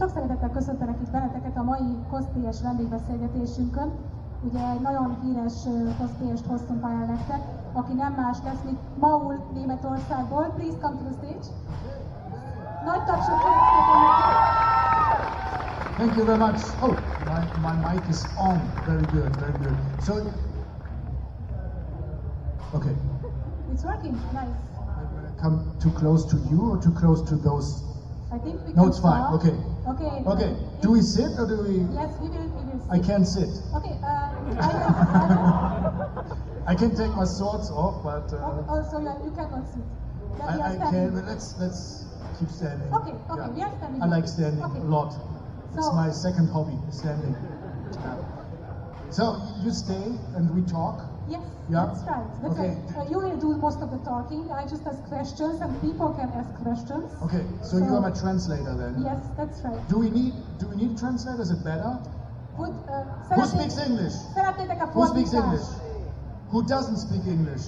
Sok szeretettel köszöntelek itt benneteket a mai cosplayes vendégbeszélgetésünkön. Ugye egy nagyon híres cosplayest hoztunk pályán nektek, aki nem más lesz, mint Maul Németországból. Please come to the stage. Nagy tapsot szeretnék neki. Thank you very much. Oh, my mic is on. Very good, very good. So, okay. It's working, nice. Come too close to you or too close to those? I think we No, can it's fine. start. Okay. Okay. Okay. Do we sit or do we? Yes, we will sit. I can't sit. Okay, I can take my swords off, but also you cannot sit. Then we are I standing. can. But let's keep standing. Okay, we are standing. I like standing Okay. a lot. It's So- my second hobby, standing. So you stay and we talk. Yes, Yeah? that's right. That's Okay. right. You will do most of the talking. I just ask questions and people can ask questions. Okay. So you are my translator then. Yes, that's right. Do we need a translator? Is it better? Good. Who speaks English? Szeretnétek a Who speaks English? fordítást? Who doesn't speak English?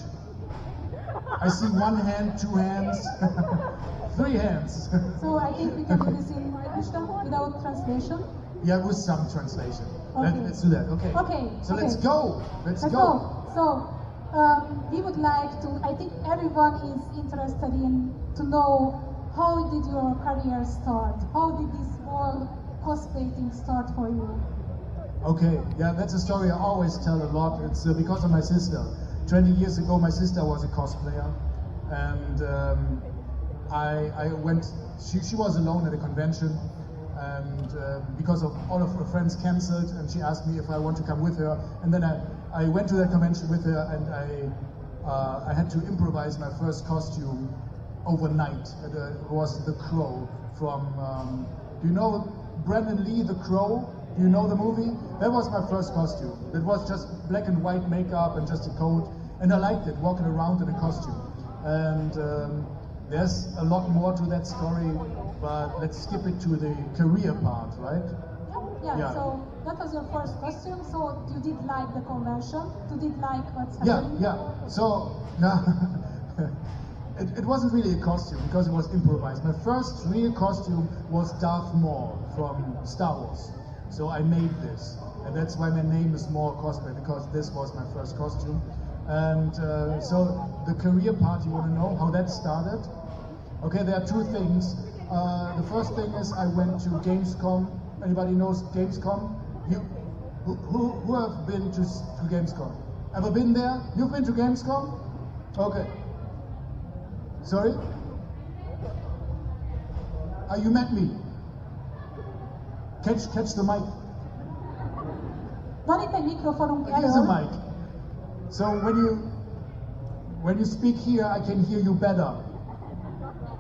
I see one hand, two hands, three hands. So I think we can do this in English then, without translation. Yeah, with some translation. Okay. Let's do that. Okay. Okay, So okay. let's go. Let's Let's go. go. So we would like to. I think everyone is interested in to know how did your career start? How did this whole cosplay thing start for you? Okay. Yeah, that's a story I always tell a lot. It's because of my sister. 20 years ago, my sister was a cosplayer, and I went. She was alone at a convention. And because of all of her friends cancelled, and she asked me if I want to come with her. And then I went to that convention with her, and I had to improvise my first costume overnight. It was the Crow from, do you know Brandon Lee, The Crow? Do you know the movie? That was my first costume. It was just black and white makeup and just a coat. And I liked it, walking around in a costume. And there's a lot more to that story, but let's skip it to the career part, right? Yeah. So that was your first costume. So you did like the convention. You did like what's Yeah, happening. yeah. So, it wasn't really a costume because it was improvised. My first real costume was Darth Maul from Star Wars. So I made this. And that's why my name is Maul Cosplay, because this was my first costume. And so the career part, you want to know how that started? Okay, there are two things. The first thing is I went to Gamescom. Anybody knows Gamescom? Who have been to Gamescom? Ever been there? You've been to Gamescom? Okay. Sorry? You met me. Catch the mic. Van itt egy mikrofonunk Here's a elől. mic. So when you speak here, I can hear you better. I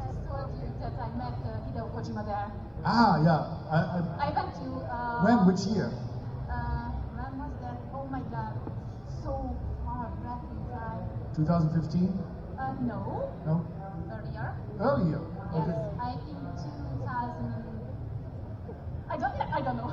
just told you that I met Hideo Kojima there. Ah, yeah. I went to. When? Which year? When was that? Oh my god. So far back in time. 2015? No. No? Earlier. Earlier. Yes. Okay. I think 2000. I don't know.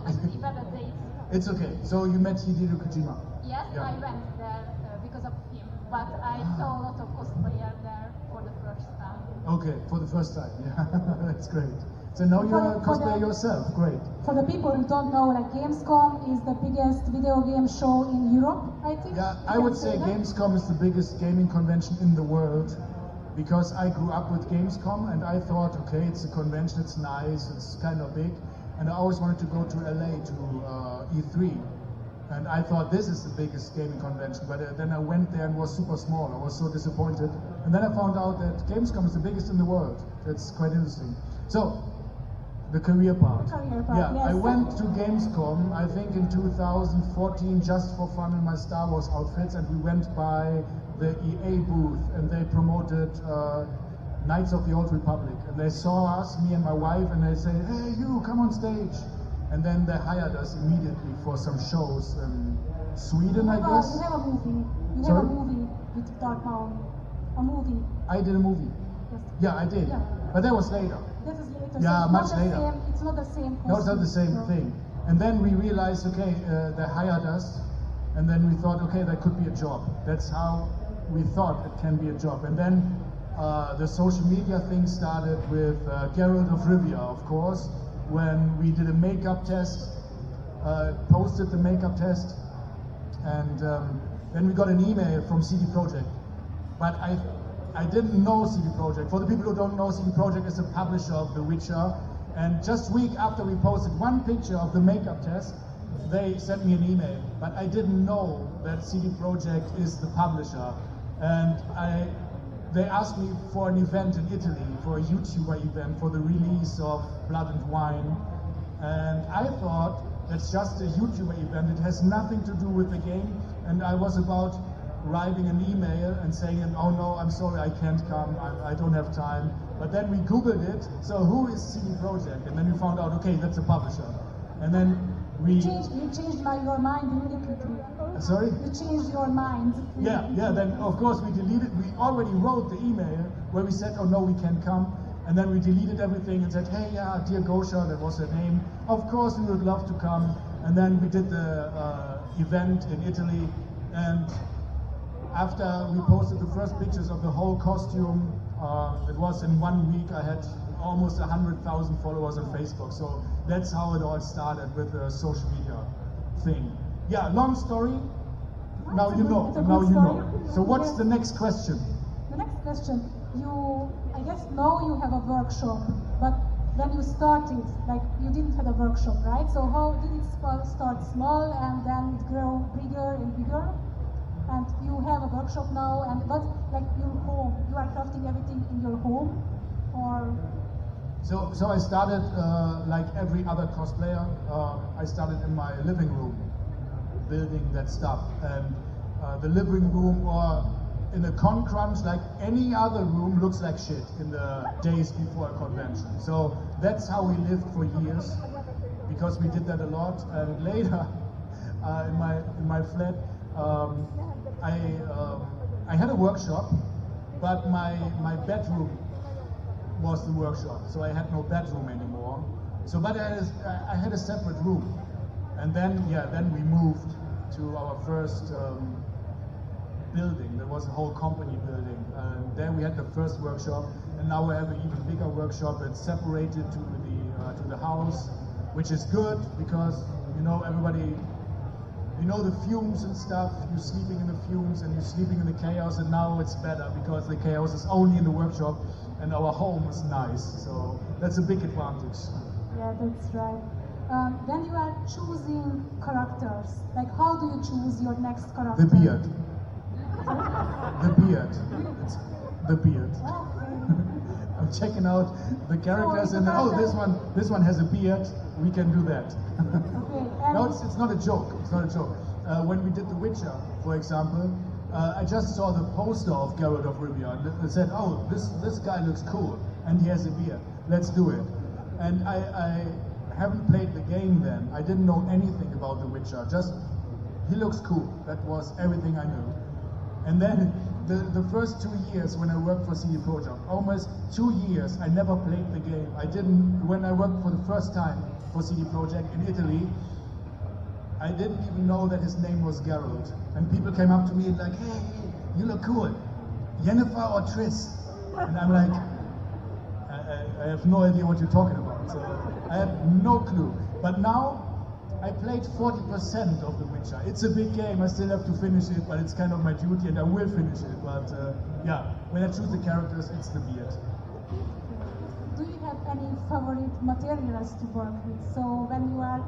I should give better dates. It's okay. So you met Hideo Kojima? Yes, Yeah. I went there because of him, but I saw a lot of cosplayer there for the first time. Okay, for the first time. Yeah, that's great. So now you're a cosplayer yourself. Great. For the people who don't know, like Gamescom is the biggest video game show in Europe, I think. Yeah, You I can would say that. Gamescom is the biggest gaming convention in the world, because I grew up with Gamescom and I thought, okay, it's a convention, it's nice, it's kind of big, and I always wanted to go to LA to E3, and I thought this is the biggest gaming convention, but then I went there and it was super small. I was so disappointed, and then I found out that Gamescom is the biggest in the world. That's quite interesting. So, the career part. Career part, Yeah, yes. I went to Gamescom, I think in 2014, just for fun in my Star Wars outfits, and we went by the EA booth, and they promoted Knights of the Old Republic, and they saw us, me and my wife, and they said, hey, you, come on stage. And then they hired us immediately for some shows in Sweden, I guess. You have a movie. You Sorry? have a movie with Darth Maul. A movie. I did a movie. Yes. Yeah, I did. Yeah. But that was later. That is later. Yeah, so it's much not the later. Same, it's not the same. No, it's not the same costume, no. thing. And then we realized, okay, they hired us, and then we thought, okay, that could be a job. That's how we thought it can be a job. And then The social media thing started with Geralt of Rivia, of course, when we did a makeup test, posted the makeup test, and then we got an email from CD Projekt. But I didn't know CD Projekt. For the people who don't know, CD Projekt is a publisher of The Witcher, and just a week after we posted one picture of the makeup test, they sent me an email. But I didn't know that CD Projekt is the publisher, and they asked me for an event in Italy, for a YouTuber event, for the release of Blood and Wine. And I thought, that's just a YouTuber event, it has nothing to do with the game. And I was about writing an email and saying, oh no, I'm sorry, I can't come, I don't have time. But then we Googled it, so who is CD Projekt? And then we found out, okay, that's a publisher. And then you changed your mind really quickly. Sorry? You changed your mind. Yeah, then of course we deleted, we already wrote the email where we said, oh no, we can't come. And then we deleted everything and said, hey, yeah, dear Gosha, that was her name. Of course we would love to come. And then we did the event in Italy. And after we posted the first pictures of the whole costume, it was in 1 week, I had almost 100,000 followers on Facebook. So that's how it all started with the social media thing. Yeah, long story. Now you know. Now you know. So what's the next question? The next question. I guess now you have a workshop, but when you started, like you didn't have a workshop, right? So how did it start small and then it grow bigger and bigger? And you have a workshop now, and but like your home, you are crafting everything in your home, or? So I started like every other cosplayer. I started in my living room, building that stuff, and the living room, or in a con crunch, like any other room, looks like shit in the days before a convention. So that's how we lived for years, because we did that a lot. And later, in my flat, I had a workshop, but my bedroom was the workshop, so I had no bedroom anymore. So, but I had a separate room, and then we moved to our first building. There was a whole company building, and there we had the first workshop, and now we have an even bigger workshop that's separated to the house, which is good because everybody. The fumes and stuff, you're sleeping in the fumes and you're sleeping in the chaos, and now it's better because the chaos is only in the workshop and our home is nice, so that's a big advantage. Yeah, that's right. When you are choosing characters, like how do you choose your next character? The beard. The beard. It's the beard. I'm checking out the characters and this one has a beard, we can do that. Okay, no, it's not a joke. It's not a joke. When we did The Witcher, for example, I just saw the poster of Geralt of Rivia and said, oh, this guy looks cool and he has a beard. Let's do it. And I haven't played the game then. I didn't know anything about The Witcher. Just he looks cool. That was everything I knew. And then the first 2 years when I worked for CD Projekt, almost 2 years, I never played the game. When I worked for the first time for CD Projekt in Italy, I didn't even know that his name was Geralt. And people came up to me and like, hey, you look cool. Yennefer or Triss? And I'm like, I have no idea what you're talking about. So I have no clue. But now, I played 40% of The Witcher. It's a big game, I still have to finish it, but it's kind of my duty and I will finish it. But when I choose the characters, it's the beard. Do you have any favorite materials to work with? So when you are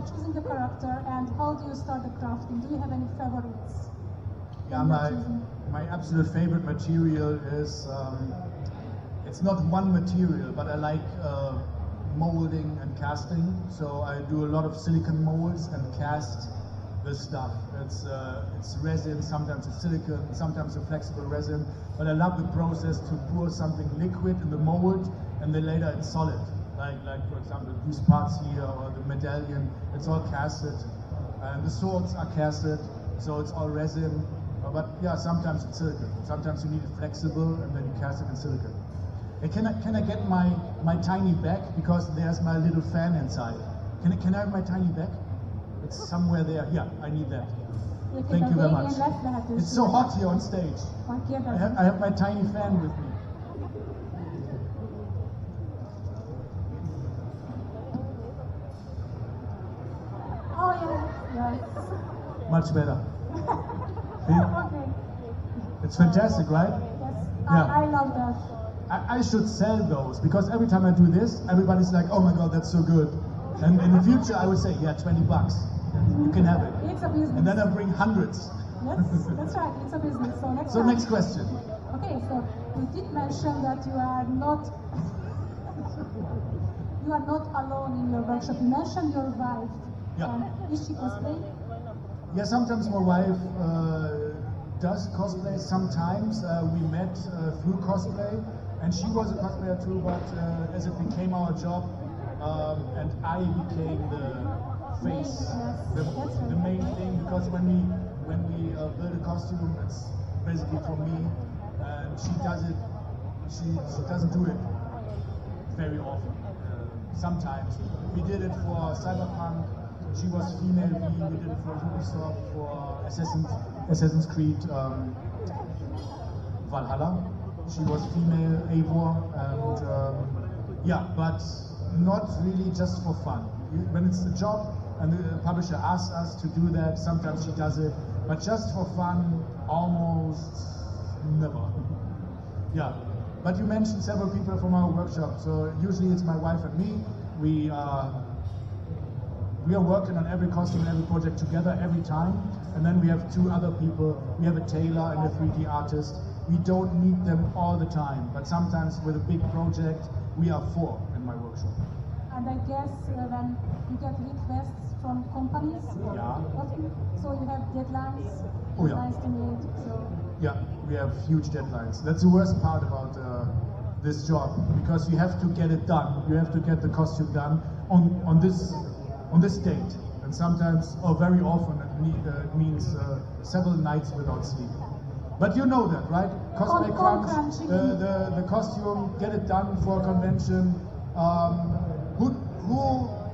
choosing the character, and how do you start the crafting? Do you have any favorites? Yeah, my absolute favorite material is, it's not one material, but I like molding and casting. So I do a lot of silicone molds and cast the stuff. It's resin, sometimes it's silicone, sometimes a flexible resin. But I love the process to pour something liquid in the mold and then later it's solid. Like for example, these parts here or the medallion, it's all casted. And the swords are casted, so it's all resin. But yeah, sometimes it's silicone. Sometimes you need it flexible and then you cast it in silicone. Can I get my tiny bag? Because there's my little fan inside. Can I have my tiny bag? It's somewhere there. Yeah, I need that. Thank you very much. It's so hot here on stage. I have my tiny fan with me. Much better. See? Okay. It's fantastic, right? Yes. Yeah. I love that. I should sell those because every time I do this, everybody's like, "Oh my God, that's so good!" And in the future, I would say, "Yeah, $20, you can have it." It's a business. And then I bring hundreds. Yes, that's right. It's a business. So So next question. Okay, so you did mention that you are not alone in your workshop. You mentioned your wife. Yeah. Is she cosplaying? Yeah, sometimes my wife does cosplay. Sometimes we met through cosplay, and she was a cosplayer too. But as it became our job, and I became the face, the main thing. Because when we build a costume, it's basically for me, and she does it. She doesn't do it very often. Sometimes we did it for Cyberpunk. She was female V. We did it for Ubisoft, for Assassin's Creed Valhalla. She was female Eivor, and yeah, but not really just for fun. When it's a job and the publisher asks us to do that, sometimes she does it, but just for fun, almost never. Yeah, but you mentioned several people from our workshop, so usually it's my wife and me. We are working on every costume and every project together every time, and then we have two other people. We have a tailor and a 3D artist. We don't meet them all the time, but sometimes with a big project, we are four in my workshop. And I guess when you get requests from companies, Yeah. so you have deadlines, Oh, yeah. deadlines to meet. So Yeah, we have huge deadlines. That's the worst part about this job, because you have to get it done. You have to get the costume done on this date, and sometimes, or very often, it means several nights without sleep. But you know that, right? Cosplay crunch, the costume, get it done for a convention. Who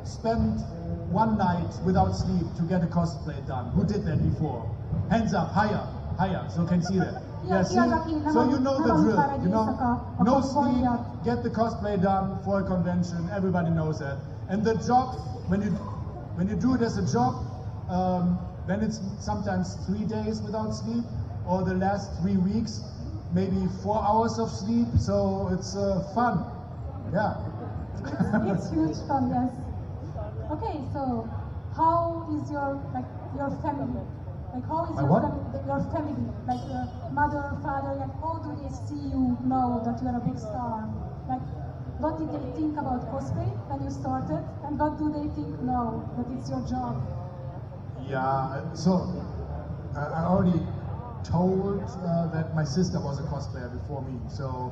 spent one night without sleep to get a cosplay done? Who did that before? Hands up, higher, so can see that. Yeah, see? So you know the drill, you know? No sleep, get the cosplay done for a convention, everybody knows that. And the job, when you do it as a job, then it's sometimes 3 days without sleep, or the last 3 weeks, maybe 4 hours of sleep, so it's fun, yeah. it's huge fun, yes. Okay, so how is your family? Like how is your family? Like mother, father, like how do they see you now that you are a big star? Like what did they think about cosplay when you started, and what do they think now that it's your job? Yeah, so I already told that my sister was a cosplayer before me, so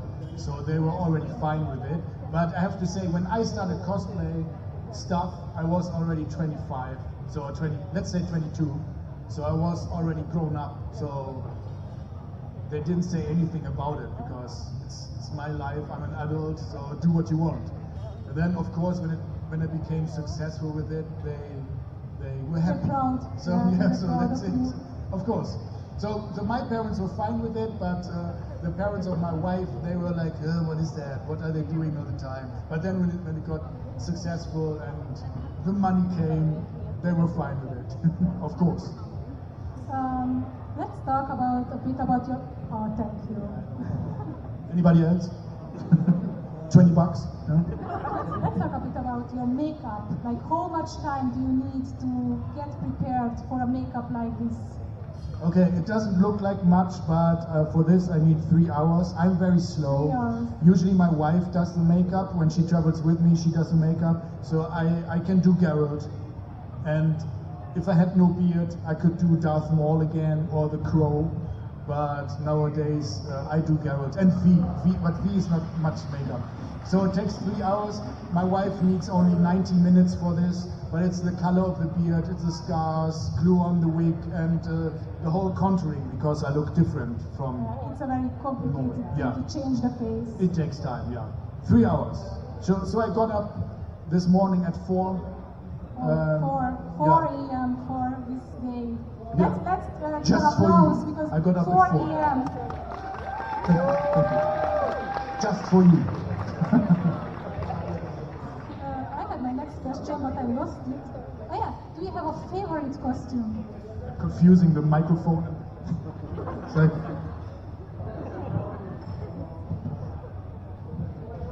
they were already fine with it. But I have to say, when I started cosplay stuff, I was already 25, so let's say 22. So I was already grown up, so they didn't say anything about it because it's my life. I'm an adult, so do what you want. And then, of course, when it became successful with it, they were happy. Proud. So so that's it. Of course. So my parents were fine with it, but the parents of my wife, they were like, what is that? What are they doing all the time? But then when it got successful and the money came, they were fine with it. Of course. Let's talk a bit about your. Oh, thank you. Anybody else? $20? No? Let's talk a bit about your makeup. Like, how much time do you need to get prepared for a makeup like this? Okay, it doesn't look like much, but for this I need 3 hours. I'm very slow. Yeah. Usually my wife does the makeup. When she travels with me, she does the makeup. So I can do Geralt. And if I had no beard, I could do Darth Maul again, or the Crow. But nowadays I do Geralt and but V is not much makeup. So it takes 3 hours. My wife needs only 90 minutes for this, but it's the color of the beard, it's the scars, glue on the wig, and the whole contouring, because I look different from... It's a very complicated thing to change the face. It takes time, yeah. 3 hours. So I got up this morning at 4. 4 a.m. for this day. Yeah. Let's Just for applause you. because I got up 4 at 4. a.m. Thank you. Just for you. I had my next question, but I lost it. Oh yeah, do you have a favorite costume? confusing the microphone. It's like,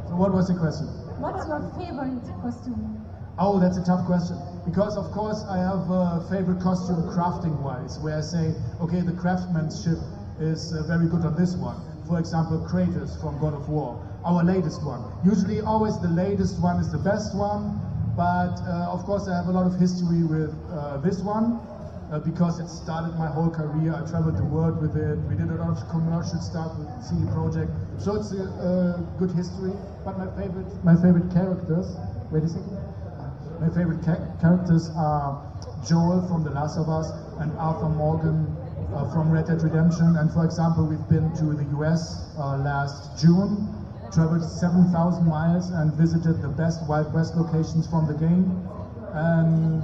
so what was the question? What's your favorite costume? Oh, that's a tough question. Because of course I have a favorite costume crafting wise, where I say, okay, the craftsmanship is very good on this one. For example, Kratos from God of War, our latest one. Usually always the latest one is the best one, but of course I have a lot of history with this one, because it started my whole career. I traveled the world with it. We did a lot of commercial stuff with the CD Projekt, so it's a good history. But my favorite characters, wait a second. My favorite characters are Joel from The Last of Us and Arthur Morgan from Red Dead Redemption. And for example, we've been to the US last June, traveled 7,000 miles and visited the best Wild West locations from the game. And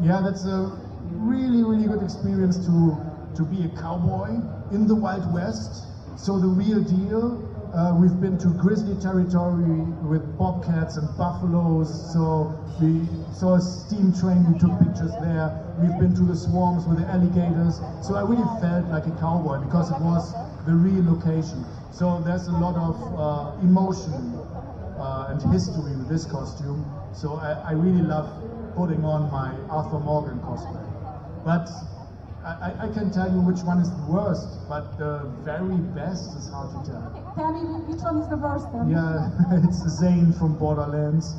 yeah, that's a really, really good experience to be a cowboy in the Wild West. So the real deal. We've been to grizzly territory with bobcats and buffaloes, so we saw a steam train, we took pictures there. We've been to the swarms with the alligators, so I really felt like a cowboy because it was the real location. So there's a lot of emotion and history with this costume, so I really love putting on my Arthur Morgan cosplay. But I can tell you which one is the worst, but the very best is hard to tell. Okay, tell me which one is the worst then. Yeah, it's Zane from Borderlands,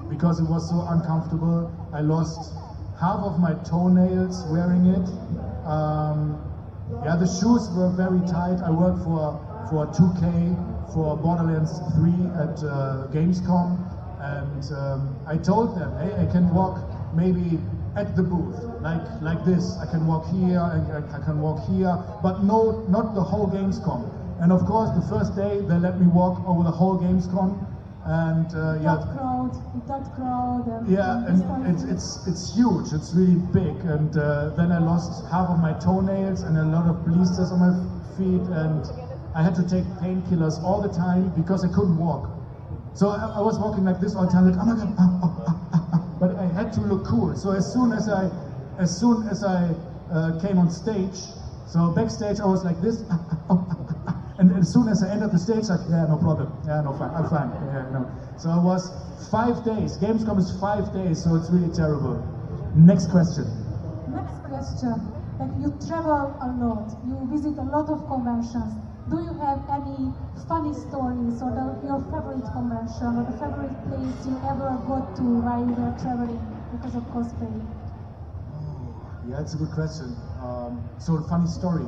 because it was so uncomfortable. I lost half of my toenails wearing it. Yeah, the shoes were very tight. I worked for 2K, for Borderlands 3 at Gamescom, and I told them, hey, I can walk maybe at the booth, like this. I can walk here, I can walk here, but no, not the whole Gamescom. And of course, the first day they let me walk over the whole Gamescom, and yeah. That crowd. And yeah, and it's huge. It's really big. And then I lost half of my toenails and a lot of blisters on my feet, and I had to take painkillers all the time because I couldn't walk. So I was walking like this all the time, like, oh my god, but I had to look cool. So as soon as I came on stage, so backstage I was like this, and as soon as I entered the stage, like, yeah, no problem, yeah, no, fine, I'm fine, yeah, no. So I was 5 days. Gamescom is 5 days, so it's really terrible. Next question. Next question. Like, you travel a lot, you visit a lot of conventions. Do you have any funny stories or your favorite convention or the favorite place you ever got to while you were traveling because of cosplay? Yeah, it's a good question. So funny story.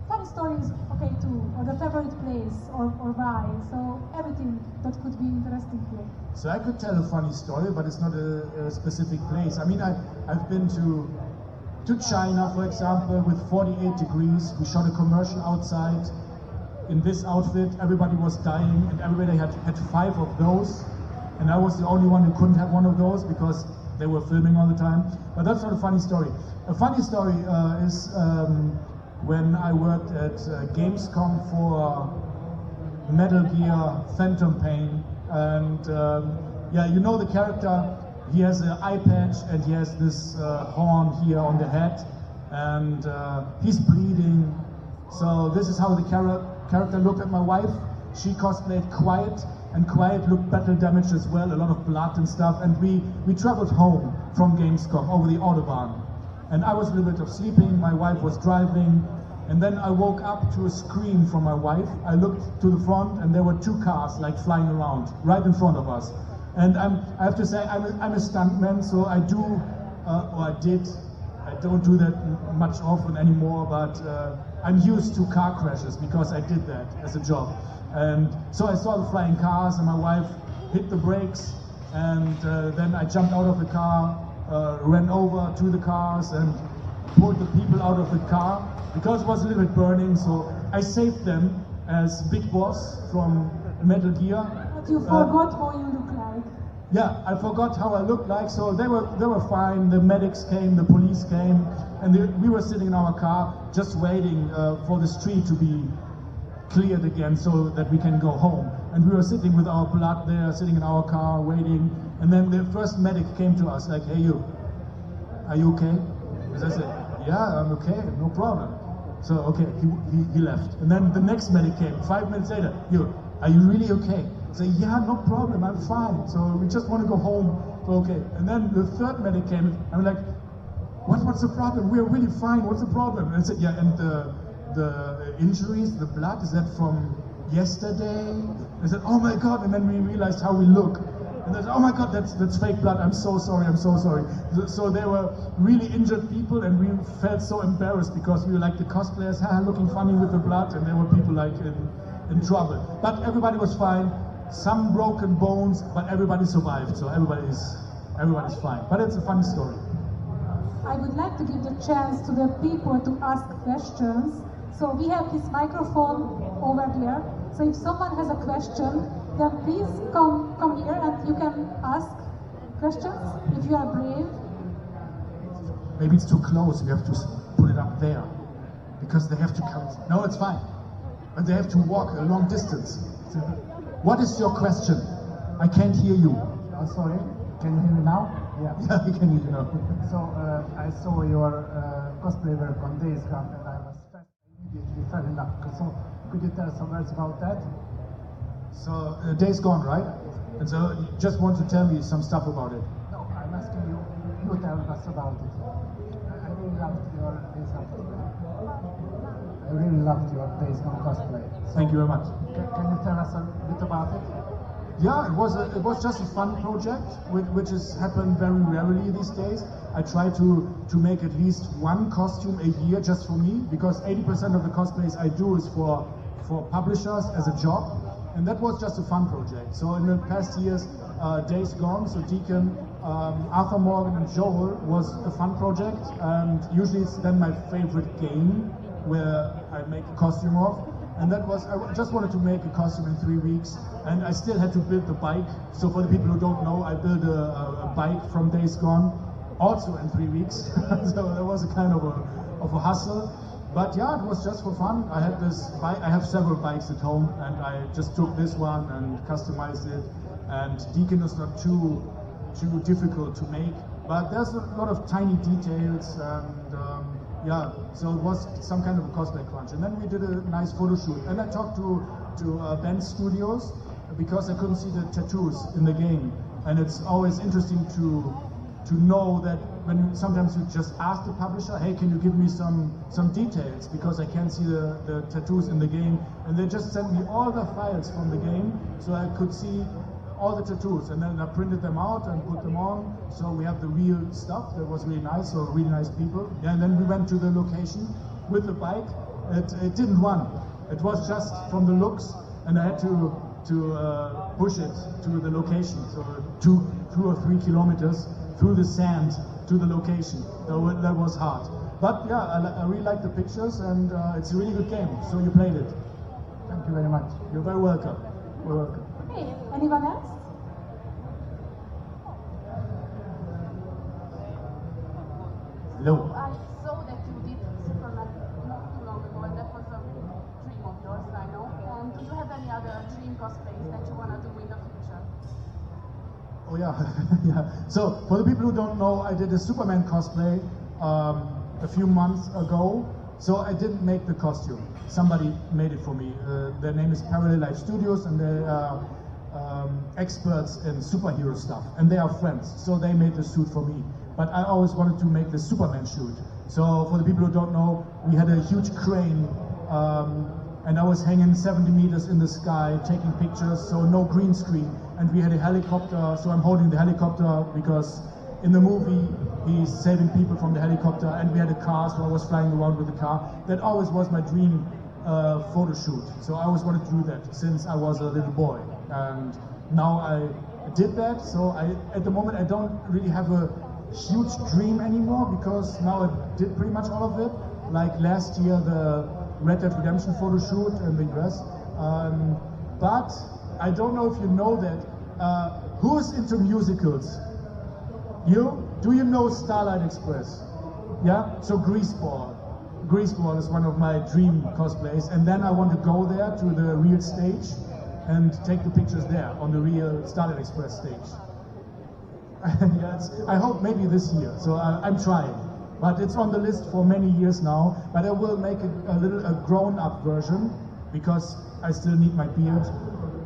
Funny stories, okay too, or the favorite place or why. So everything that could be interesting here. So I could tell a funny story, but it's not a specific place. I mean, I've been to China, for example, with 48 degrees. We shot a commercial outside. In this outfit, everybody was dying, and everybody had 5 of those, and I was the only one who couldn't have one of those because they were filming all the time. But that's not a funny story. A funny story is when I worked at Gamescom for Metal Gear Phantom Pain, and yeah, you know the character. He has an eye patch and he has this horn here on the head, and he's bleeding. So this is how the character looked at my wife. She cosplayed Quiet, and Quiet looked battle damaged as well, a lot of blood and stuff. And we traveled home from Gamescom over the Autobahn. And I was a little bit of sleeping, my wife was driving, and then I woke up to a scream from my wife. I looked to the front and there were 2 cars like flying around right in front of us. And I have to say, I'm a stuntman, so I do, or I did, I don't do that much often anymore, but I'm used to car crashes because I did that as a job. And so I saw the flying cars and my wife hit the brakes, and then I jumped out of the car, ran over to the cars and pulled the people out of the car because it was a little bit burning, so I saved them as Big Boss from Metal Gear. But you forgot how you look like. Yeah, I forgot how I looked like, so they were fine. The medics came, the police came, and we were sitting in our car just waiting for the street to be cleared again so that we can go home. And we were sitting with our blood there, sitting in our car waiting, and then the first medic came to us like, hey you, are you okay? Because I said, yeah, I'm okay, no problem. So, okay, he left. And then the next medic came, 5 minutes later, are you really okay? I say, yeah, no problem, I'm fine. So we just want to go home, so okay. And then the third medic came, and I'm like, what's the problem? We're really fine, what's the problem? And I said, yeah, and the injuries, the blood, is that from yesterday? I said, oh my God, and then we realized how we look. And they said, oh my God, that's fake blood, I'm so sorry. So they were really injured people, and we felt so embarrassed because we were like the cosplayers, looking funny with the blood, and there were people like in trouble. But everybody was fine, some broken bones, but everybody survived, so everybody's fine. But it's a funny story. I would like to give the chance to the people to ask questions. So we have this microphone over there. So if someone has a question, then please come here and you can ask questions if you are brave. Maybe it's too close, we have to put it up there. Because they have to come. No, it's fine. But they have to walk a long distance. So, what is your question? I can't hear you. Oh, sorry, can you hear me now? Yeah, we can hear you now. So I saw your cosplay work on Days Gone, and I was immediately fell in love. So could you tell some words about that? So Days Gone, right? And so you just want to tell me some stuff about it. No, I'm asking you. You tell us about it. I really loved your Days Gone cosplay. I really loved your Days Gone cosplay. So Thank you very much. Can you tell us a bit about it? Yeah, it was just a fun project, which has happened very rarely these days. I try to make at least one costume a year just for me, because 80% of the cosplays I do is for publishers as a job, and that was just a fun project. So in the past years, Days Gone, so Deacon, Arthur Morgan and Joel was a fun project, and usually it's then my favorite game where I make a costume of. And that was, I just wanted to make a costume in 3 weeks, and I still had to build the bike. So for the people who don't know, I built a bike from Days Gone, also in 3 weeks. So that was a kind of a hustle. But yeah, it was just for fun. I had this bike, I have several bikes at home, and I just took this one and customized it. And Deacon is not too difficult to make, but there's a lot of tiny details, and yeah, so it was some kind of a cosplay crunch. And then we did a nice photo shoot. And I talked to Ben's Studios, because I couldn't see the tattoos in the game. And it's always interesting to know that sometimes you just ask the publisher, hey, can you give me some details? Because I can't see the tattoos in the game. And they just sent me all the files from the game, so I could see all the tattoos, and then I printed them out and put them on, so we have the real stuff. That was really nice, so really nice people. Yeah, and then we went to the location with the bike. It didn't run. It was just from the looks, and I had to push it to the location, so 2 or 3 kilometers through the sand to the location. So that was hard. But yeah, I really like the pictures, and it's a really good game, so you played it. Thank you very much. You're very welcome. You're welcome. Okay, anyone else? Hello. I saw that you did Superman not too long ago, and that was a dream of yours, I know. And do you have any other dream cosplays that you want to do in the future? Oh yeah, yeah. So for the people who don't know, I did a Superman cosplay a few months ago. So I didn't make the costume. Somebody made it for me. Their name is Parallel Life Studios, and they are experts in superhero stuff, and they are friends. So they made the suit for me. But I always wanted to make the Superman suit. So for the people who don't know, we had a huge crane, and I was hanging 70 meters in the sky, taking pictures, so no green screen. And we had a helicopter, so I'm holding the helicopter because in the movie he's saving people from the helicopter, and we had a car, so I was flying around with the car. That always was my dream photo shoot. So I always wanted to do that since I was a little boy. And now I did that, so at the moment I don't really have a huge dream anymore, because now I did pretty much all of it. Like last year, the Red Dead Redemption photo shoot in the US. But I don't know if you know that. Who is into musicals? You? Do you know Starlight Express? Yeah? So Greaseball. Greaseball is one of my dream cosplays, and then I want to go there to the real stage and take the pictures there on the real Starlight Express stage. Yes, I hope maybe this year, so I'm trying. But it's on the list for many years now. But I will make a grown-up version because I still need my beard,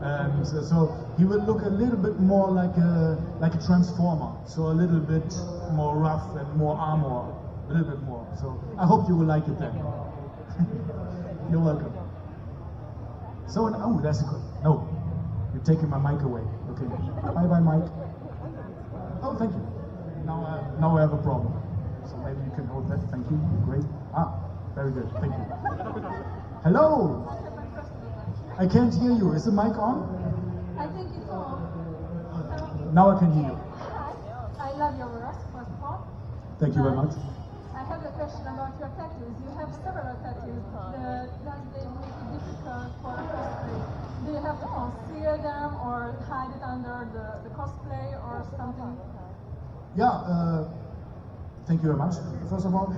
and so he will look a little bit more like a transformer. So a little bit more rough and more armor, a little bit more. So I hope you will like it then. You're welcome. So, oh, that's good. No, you're taking my mic away. Okay. Bye, Mike. Oh, thank you. Now I have a problem. So maybe you can hold that. Thank you. Great. Ah, very good. Thank you. Hello. I can't hear you. Is the mic on? I think it's on. Now I can hear you. I love your work, first of all. Thank you very much. I have a question about your tattoos. You have several tattoos. Does they make it difficult for a cosplay? Do you have to conceal them or hide it under the cosplay or something? Yeah. Thank you very much. First of all,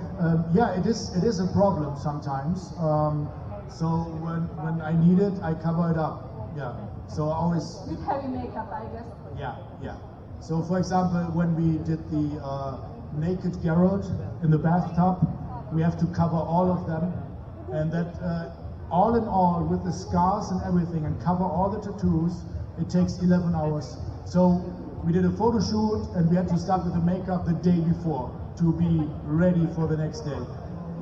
yeah, it is a problem sometimes. So when I need it, I cover it up. Yeah. So I always. With heavy makeup, I guess. Yeah. So for example, when we did the naked Geralt in the bathtub, we have to cover all of them, and that all in all, with the scars and everything, and cover all the tattoos, it takes 11 hours. So we did a photo shoot, and we had to start with the makeup the day before to be ready for the next day.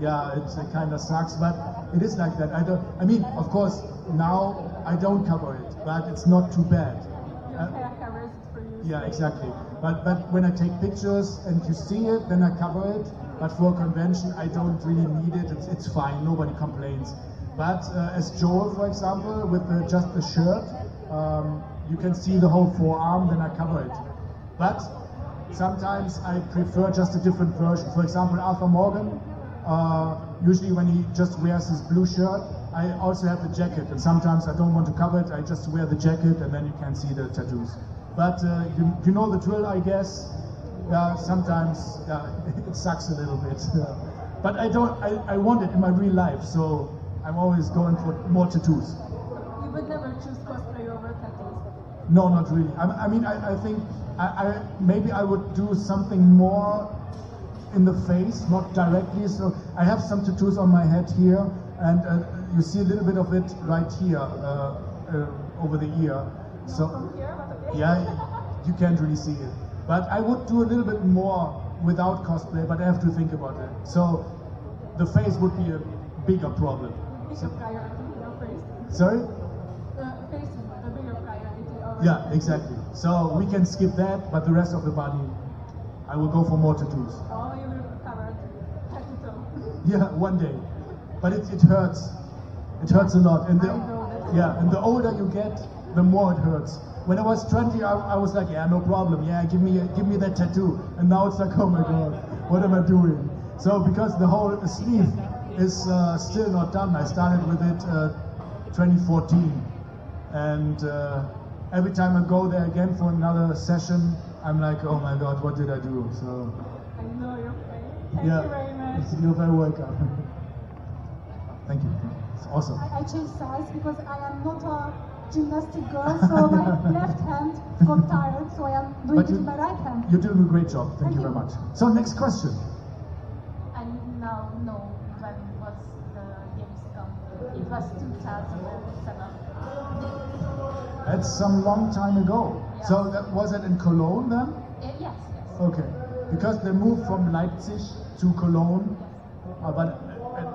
Yeah, it kind of sucks, but it is like that. I mean, of course, now I don't cover it, but it's not too bad. Your hair covers it for you. Yeah, exactly. But when I take pictures and you see it, then I cover it. But for a convention, I don't really need it. It's fine. Nobody complains. But as Joel, for example, with just the shirt, you can see the whole forearm. Then I cover it. But sometimes I prefer just a different version. For example, Arthur Morgan. Usually when he just wears his blue shirt, I also have the jacket, and sometimes I don't want to cover it, I just wear the jacket and then you can see the tattoos. But you know the drill, I guess. Yeah, sometimes it sucks a little bit. But I want it in my real life, so I'm always going for more tattoos. You would never choose cosplay over tattoos? No, not really. I mean, I think maybe I would do something more in the face, not directly. So I have some tattoos on my head here, and you see a little bit of it right here over the ear. So From here, but okay. yeah, you can't really see it. But I would do a little bit more without cosplay, but I have to think about it. So the face would be a bigger problem. Bigger priority, your face. Sorry? Face is a bigger priority over. Yeah, exactly. So we can skip that, but the rest of the body, I will go for more tattoos. Oh, you will cover it head to toe. Yeah, one day. But it hurts. It hurts a lot. And I know that. yeah, and the older you get, the more it hurts. When I was 20, I was like, yeah, no problem. Yeah, give me that tattoo. And now it's like, oh my God, what am I doing? So because the whole sleeve is still not done, I started with it 2014. And every time I go there again for another session, I'm like, oh my God, what did I do? So I know your face. Thank yeah, you very much. you're very welcome. Thank you. It's awesome. I changed sides because I am not a gymnastic girl, so my left hand got tired, so I am doing it with my right hand. You're doing a great job. Thank you very much. So next question. I now know when was the Gamescom. It was 2007. That's some long time ago. Yeah. So that was it in Cologne then? Yes. Okay. Because they moved from Leipzig to Cologne, but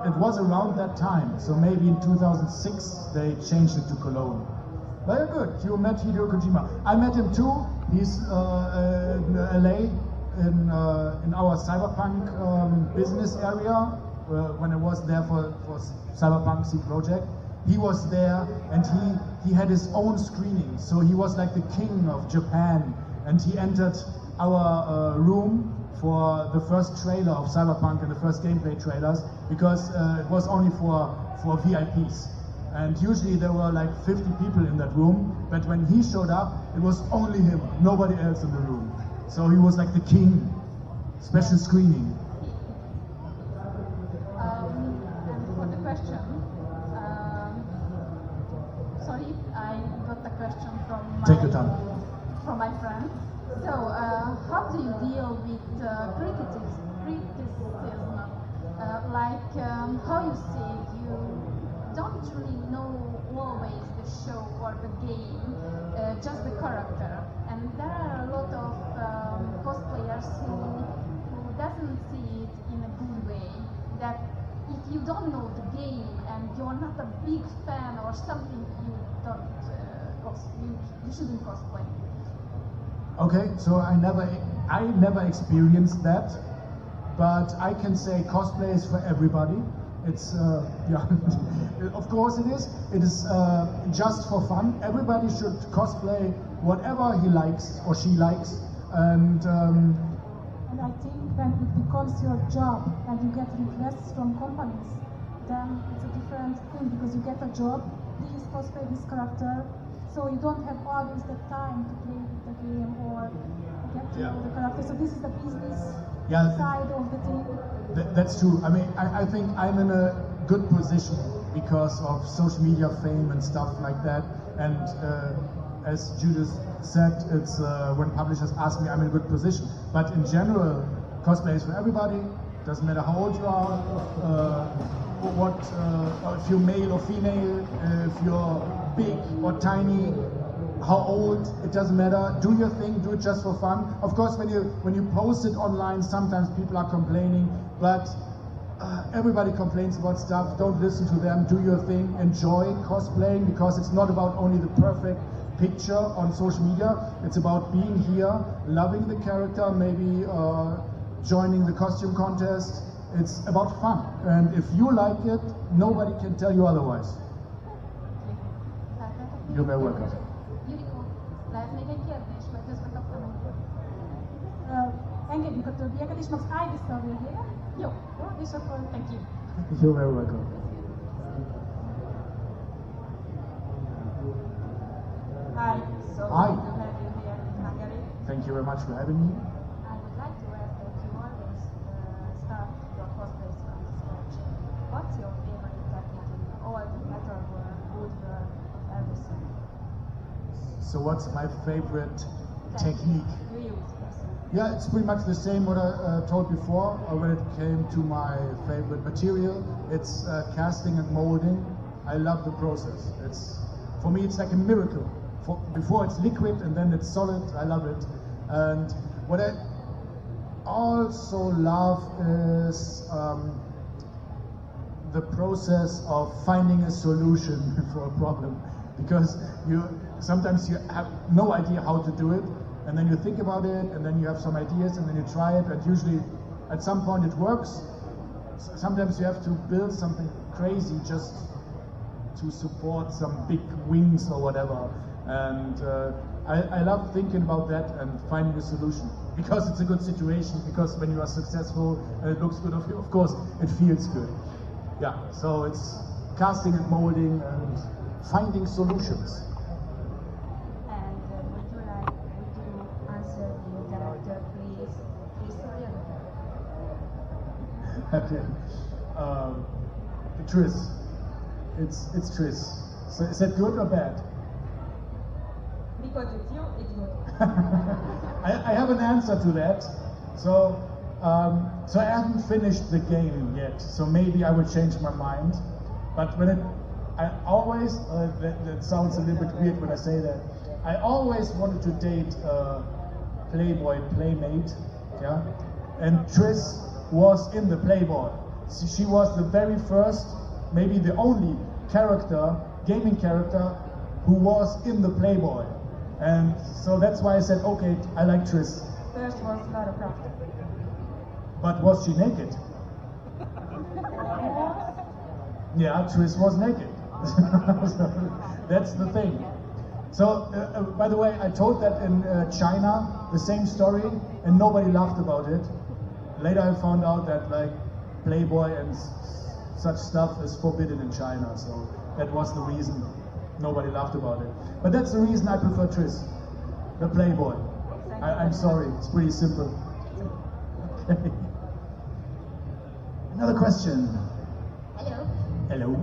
it was around that time. So maybe in 2006 they changed it to Cologne. Very good. You met Hideo Kojima. I met him too. He's in LA in our cyberpunk business area when I was there for Cyberpunk C Project. He was there and he had his own screening. So he was like the king of Japan, and he entered our room for the first trailer of Cyberpunk and the first gameplay trailers, because it was only for VIPs. And usually there were like 50 people in that room, but when he showed up, it was only him, nobody else in the room. So he was like the king, special screening. And for the question, sorry, I got the question Take your time. from my friend. So, how do you deal with criticism, how you say it, you don't really know always the show or the game, just the character. And there are a lot of cosplayers who doesn't see it in a good way. That if you don't know the game and you're not a big fan or something, you don't you shouldn't cosplay. Okay, so I never experienced that, but I can say cosplay is for everybody. It's yeah, of course it is. It is just for fun. Everybody should cosplay whatever he likes or she likes, and I think when it becomes your job and you get requests from companies, then it's a different thing because you get a job, please cosplay this character, so you don't have always the time to play with the game or get to know the character. So this is the business side of the thing. That's true. I mean, I think I'm in a good position because of social media fame and stuff like that. And as Judith said, it's when publishers ask me, I'm in a good position. But in general, cosplay is for everybody. Doesn't matter how old you are, if you're male or female, if you're big or tiny, how old, it doesn't matter. Do your thing, do it just for fun. Of course, when you post it online, sometimes people are complaining, but everybody complains about stuff. Don't listen to them, do your thing, enjoy cosplaying, because it's not about only the perfect picture on social media. It's about being here, loving the character, maybe joining the costume contest. It's about fun, and if you like it, nobody can tell you otherwise. You're very welcome. Lehet még egy kérdés, mert közben kaptam egy... Engedjük a többieket, és most állj vissza a végére. Jó, és akkor thank you. You're very welcome. Hi, so Hi. good to have you here in Hungary. Thank you very much for having me. I would like to ask that you always start your cosplays from scratch. What's your favorite technique in old metalwork, woodwork, everything? So what's my favorite technique? You use, yes. Yeah, it's pretty much the same what I told before when it came to my favorite material. It's casting and molding. I love the process. For me, it's like a miracle. Before it's liquid and then it's solid, I love it. And what I also love is the process of finding a solution for a problem. Because sometimes you have no idea how to do it, and then you think about it, and then you have some ideas, and then you try it, and usually at some point it works. Sometimes you have to build something crazy just to support some big wings or whatever. And I love thinking about that and finding a solution, because it's a good situation, because when you are successful and it looks good, of course it feels good. Yeah, so it's casting and molding and finding solutions. And would you answer the character, please? Please, sorry. Okay. Tris. It's Tris. So is that good or bad? Because it's you, it's good. I have an answer to that. So I haven't finished the game yet. So maybe I will change my mind. But I always, that sounds a little bit weird when I say that. I always wanted to date a Playboy playmate, yeah? And Tris was in the Playboy. She was the very first, maybe the only gaming character, who was in the Playboy. And so that's why I said, okay, I like Tris. First was Lara Croft. But was she naked? Yeah, Tris was naked. That's the thing. So, by the way, I told that in China, the same story, and nobody laughed about it. Later I found out that like Playboy and such stuff is forbidden in China, so that was the reason nobody laughed about it. But that's the reason I prefer Tris, the Playboy. I'm sorry, it's pretty simple. Okay. Another question. Hello. Hello.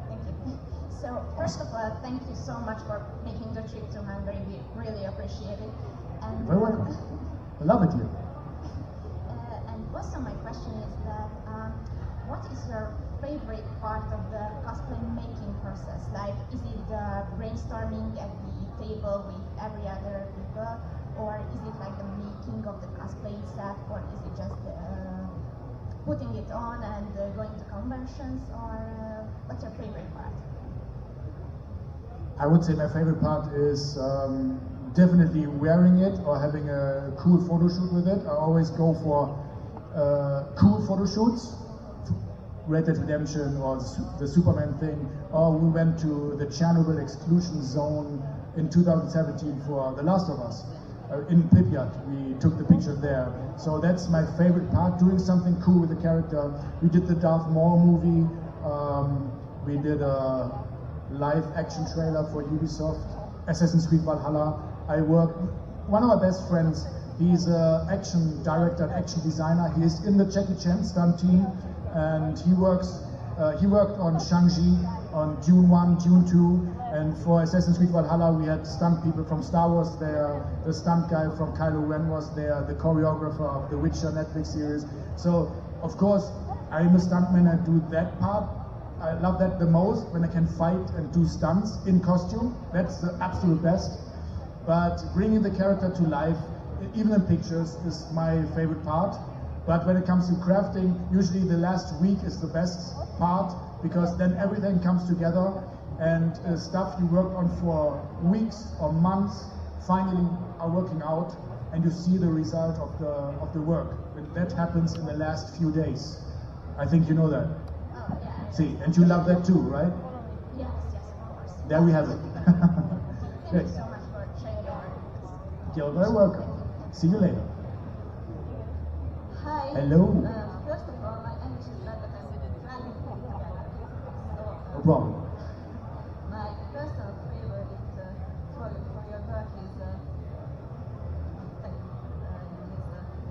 Thank you. So, first of all, thank you so much for making the trip to Hungary. We really appreciate it. And, You're very welcome. I love it here. And brainstorming at the table with every other people, or is it like the making of the cosplay itself, or is it just putting it on and going to conventions, or what's your favorite part? I would say my favorite part is definitely wearing it or having a cool photo shoot with it. I always go for cool photo shoots, Red Dead Redemption or the Superman thing, or we went to the Chernobyl exclusion zone in 2017 for The Last of Us. In Pripyat, we took the picture there. So that's my favorite part, doing something cool with the character. We did the Darth Maul movie, we did a live action trailer for Ubisoft, Assassin's Creed Valhalla. One of my best friends, he's an action director and action designer. He is in the Jackie Chan stunt team, and he worked on Shang-Chi, on Dune 1, Dune 2, and for Assassin's Creed Valhalla we had stunt people from Star Wars there, the stunt guy from Kylo Ren was there, the choreographer of the Witcher Netflix series. So, of course, I'm a stuntman, I do that part. I love that the most, when I can fight and do stunts in costume. That's the absolute best. But bringing the character to life, even in pictures, is my favorite part. But when it comes to crafting, usually the last week is the best part, because then everything comes together, and stuff you worked on for weeks or months finally are working out, and you see the result of the work. And that happens in the last few days. I think you know that. Oh, yeah. See, and you love that too, right? Yes, of course. There we have it. Thank you so much for sharing your work. You're very welcome. See you later. Hi. Hello. First of all, my English is better than Italian. No problem. My personal favorite for your work is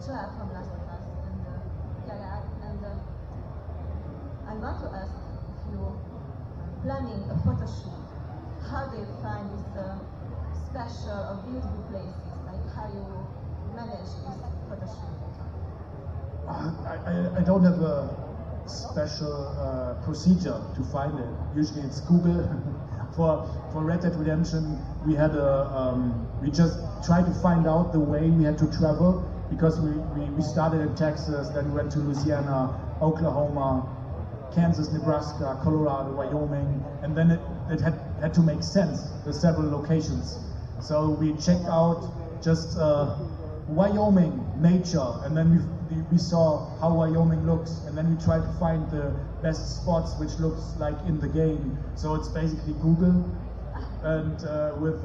Joel from Last of Us, and I want to ask if you planning a photo shoot, how do you find these special or beautiful places? Like how you manage this photo shoot? I don't have a special procedure to find it. Usually it's Google. for Red Dead Redemption, we had we just tried to find out the way we had to travel, because we started in Texas, then we went to Louisiana, Oklahoma, Kansas, Nebraska, Colorado, Wyoming, and then it had to make sense, the several locations. So we checked out just Wyoming nature, and then we saw how Wyoming looks, and then we tried to find the best spots which looks like in the game. So it's basically Google, and with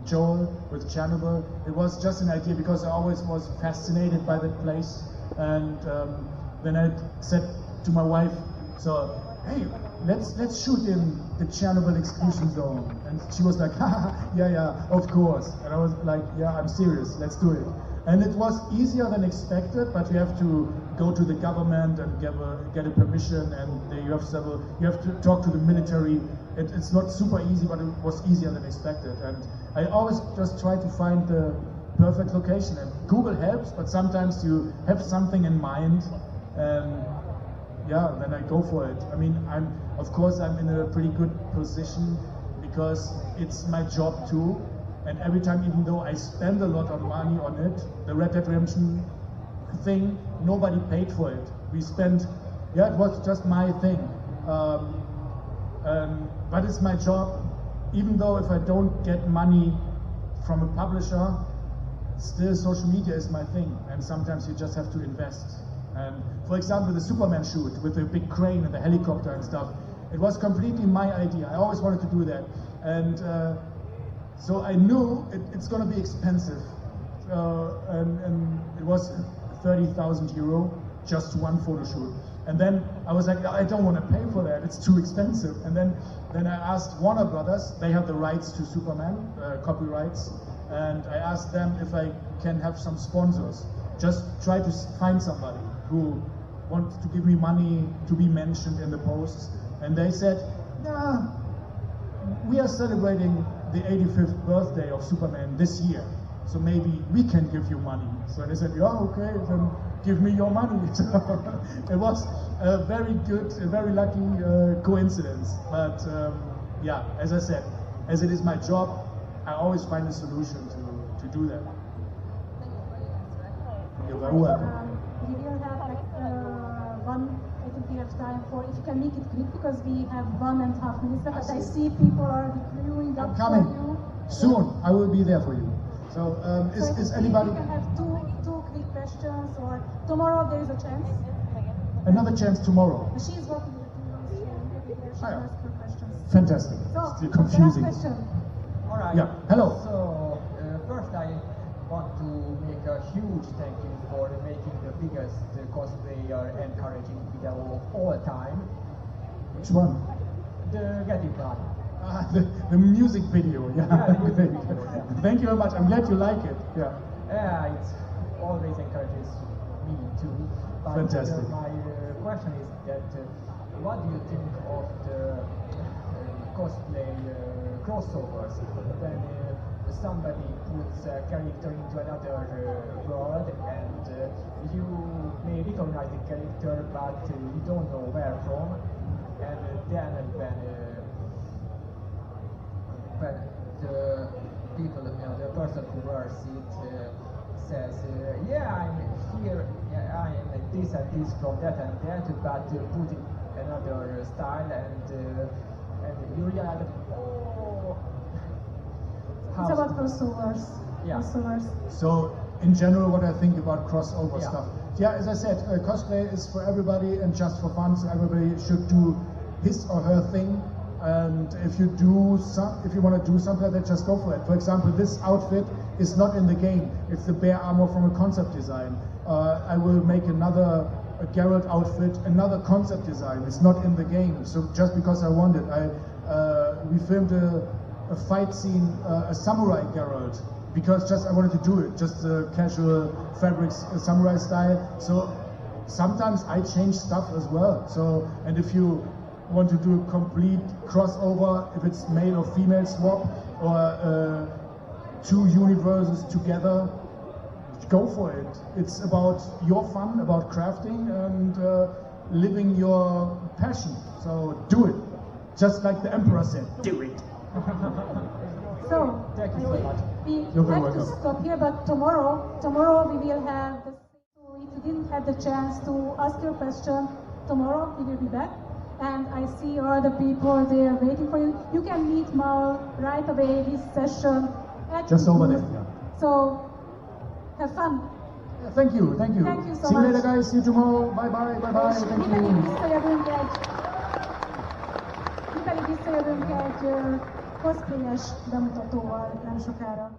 Joel, with Chernobyl, it was just an idea because I always was fascinated by that place, and then I said to my wife, so hey, let's shoot in the Chernobyl exclusion zone, and she was like, yeah, of course, and I was like, yeah, I'm serious, let's do it. And it was easier than expected, but you have to go to the government and get a permission, and you have to talk to the military. It's not super easy, but it was easier than expected. And I always just try to find the perfect location, and Google helps, but sometimes you have something in mind, and yeah, then I go for it. I mean, of course I'm in a pretty good position because it's my job too. And every time, even though I spend a lot of money on it, the Red Dead Redemption thing, nobody paid for it. We spent, it was just my thing. But it's my job, even though if I don't get money from a publisher, still social media is my thing. And sometimes you just have to invest. And for example, the Superman shoot with the big crane and the helicopter and stuff, it was completely my idea. I always wanted to do that. And so I knew it's going to be expensive, and it was 30,000 euro, just one photo shoot. And then I was like, I don't want to pay for that, it's too expensive. And then I asked Warner Brothers, they have the rights to Superman, copyrights, and I asked them if I can have some sponsors. Just try to find somebody who wants to give me money to be mentioned in the posts. And they said, nah, we are celebrating the 85th birthday of Superman this year, so maybe we can give you money. So they said, yeah, okay, then give me your money. It was a very good, a very lucky coincidence. But yeah, as I said, as it is my job, I always find a solution to do that. Thank you for your answer. You're very welcome. We will have like I think we have time for, if you can make it quick, because we have 1.5 minutes left, but I see people are queuing up I'm coming. for you. Soon, I will be there for you. So, is anybody... You can have two quick questions, or tomorrow there is a chance. Another chance tomorrow. She's working with you, so maybe she Oh, can yeah. ask her questions. Fantastic. So, Still the confusing. last question. All right. Yeah, hello. So, first I want to make a huge thank you for making the biggest cosplayer encouraging video of all time, Which one? the Get It Done. The music video. Yeah, Yeah, the music great. video, yeah. Thank you very much. I'm glad you like it. Yeah. Yeah, it always encourages me too. But Fantastic. my question is that what do you think of the cosplay crossovers when somebody puts a character into another world and you may recognize the character but you don't know where from, and then when the people, the person who wears it says, yeah, I'm here, yeah, I'm this and this from that and that, but put it another style, and you realize that, oh, It's about crossovers. Yeah. Crossovers. So, in general, what I think about crossover Yeah. stuff. Yeah, as I said, cosplay is for everybody and just for fun, so everybody should do his or her thing. And if you want to do something like that, just go for it. For example, this outfit is not in the game. It's the bear armor from a concept design. I will make another Geralt outfit, another concept design. It's not in the game. So just because I want it, we filmed a fight scene, a samurai Geralt, because just I wanted to do it, just a casual fabrics samurai style. So sometimes I change stuff as well. So, and if you want to do a complete crossover, if it's male or female swap, or two universes together, go for it. It's about your fun, about crafting and living your passion. So do it. Just like the Emperor said, do it. So, Thank you so much. we You're very have to welcome. stop here, but tomorrow we will have the, so if you didn't have the chance to ask your question, tomorrow we will be back. And I see all the people there waiting for you. You can meet Maul right away, his session. At Just the over booth. there, yeah. So, have fun. Yeah, thank you, thank you. Thank you so See you much. later, guys. See you tomorrow. Bye bye, bye bye. És Thank mi pedig you. visszajövünk egy cosplayes bemutatóval nem sokára.